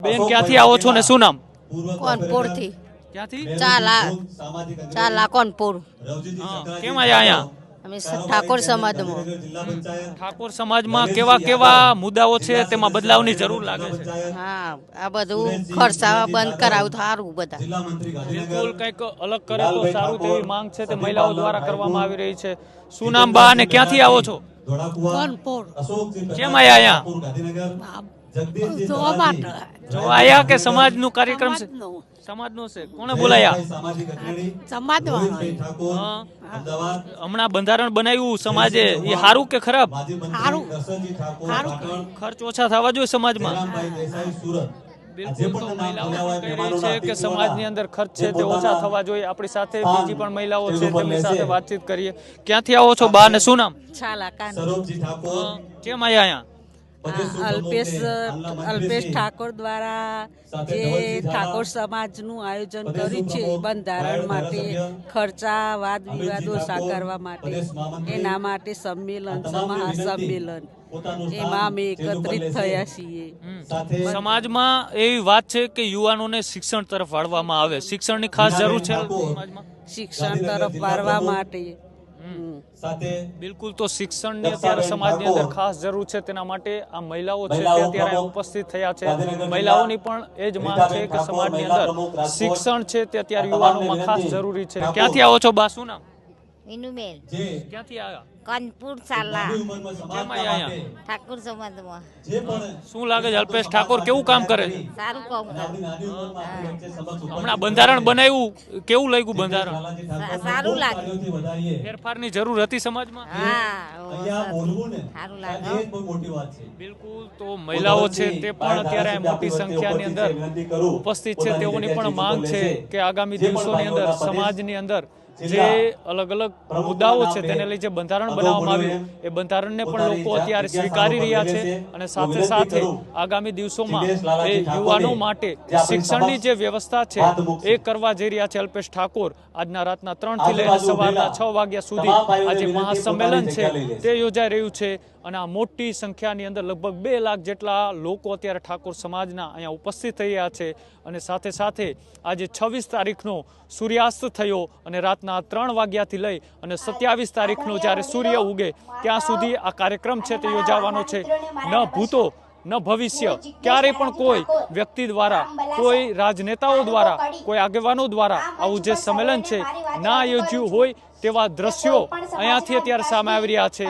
બેન ક્યાંથી આવો છો ને શું નામ? કોનપુર થી ક્યાંથી? ચાલા કોનપુર. કેમ આયા અહીંયા? અમે ઠાકોર સમાજમાં. ઠાકોર સમાજમાં કેવા કેવા મુદ્દાઓ છે તેમાં બદલાવની જરૂર લાગે છે? હા, આ બધું ખર્ચાવા બંધ કરાવું સારું બધા. બિલકુલ કંઈક અલગ કરે તો સારું તેવી માંગ છે તે મહિલાઓ દ્વારા કરવામાં આવી રહી છે. શું નામ બા અને ક્યાંથી આવો છો? કોનપુર. કેમ આયા અહીંયા? જો આયા કે સમાજનું કાર્યક્રમ છે? સમાજનો છે. કોણે બોલાયા? હમણાં બંધારણ બનાવ્યું સમાજે, એ સારું કે ખરાબ? ખર્ચ ઓછા થવા જોઈએ સમાજમાં. બિલકુલ, તો મહિલાઓ કહી રહી છે કે સમાજની અંદર ખર્ચ છે તે ઓછા થવા જોઈએ. આપણી સાથે બીજી પણ મહિલાઓ છે, તેમની સાથે વાતચીત કરીએ. ક્યાંથી આવો છો બા ને શું નામ? ચાલા કાન. કેમ આયા અહીંયા? અલ્પેશ ઠાકોર દ્વારા જે ઠાકોર સમાજનું આયોજન કર્યું છે બંધારણ માટે, ખર્ચા વાદ વિવાદો ઓછા કરવા માટે, એના માટે સંમેલન છે, મહાસંમેલન. એમાં અમે એકત્રિત થયા છીએ. સમાજમાં એવી વાત છે કે યુવાનોને શિક્ષણ તરફ વાળવામાં આવે. શિક્ષણની ખાસ જરૂર છે સમાજમાં. શિક્ષણ તરફ વાળવા માટે બિલકુલ, તો શિક્ષણની અત્યારે સમાજની અંદર ખાસ જરૂર છે. તેના માટે આ મહિલાઓ છે તે અત્યારે ઉપસ્થિત થયા છે. મહિલાઓની પણ એ જ માંગ છે કે સમાજની અંદર શિક્ષણ છે તે અત્યારે યુવાનોમાં ખાસ જરૂરી છે. ક્યાંથી આવો છો બા શું નામ? ઇનુબેન. ક્યાંથી આવ્યા? કાનપુર ચાલા. કેમ આયા? ઠાકોર સમાજમાં. શું લાગે છે અલ્પેશ ઠાકોર કેવું કામ કરે છે? સારું કામ કરે. હમણાં બંધારણ બનાવ્યું, કેવું લાગ્યું બંધારણ? સારું લાગે. ફેરફારની જરૂર હતી સમાજમાં. હા, સારું લાગે. બિલકુલ, તો મહિલાઓ છે તે પણ અત્યારે મોટી સંખ્યાની અંદર ઉપસ્થિત છે. તેઓની પણ માંગ છે કે આગામી દિવસોની અંદર સમાજની અંદર જે અલગ અલગ મુદ્દાઓ છે તેને લઈ જે બંધારણ બનાવવામાં આવ્યું એ બંધારણને પણ લોકો અત્યારે સ્વીકારી રહ્યા છે. અને સાથે સાથે આગામી દિવસોમાં એ યુવાનો માટે શિક્ષણની જે વ્યવસ્થા છે એ કરવા જઈ રહ્યા છે. અલ્પેશ ઠાકોર આજના રાતના 3 થી લઈને સવારના 6 વાગ્યા સુધી આજે મહાસંમેલન છે તે યોજાઈ રહ્યું છે. અને આ મોટી સંખ્યાની અંદર લગભગ 2 લાખ જેટલા લોકો અત્યારે ઠાકોર સમાજના અહીંયા ઉપસ્થિત થઈ રહ્યા છે. અને સાથે સાથે આજે 26 તારીખનો સૂર્યાસ્ત થયો અને રાતના 3 વાગ્યાથી લઈ અને 27 તારીખનો જ્યારે સૂર્ય ઉગે ત્યાં સુધી આ કાર્યક્રમ છે તે યોજાવાનો છે. ન ભૂતો ન ભવિષ્ય ક્યારેય પણ કોઈ વ્યક્તિ દ્વારા, કોઈ રાજનેતાઓ દ્વારા, કોઈ આગેવાનો દ્વારા આવું જે સંમેલન છે ના યોજ્યું હોય તેવા દ્રશ્યો અહીંયાથી અત્યારે સામે આવી રહ્યા છે.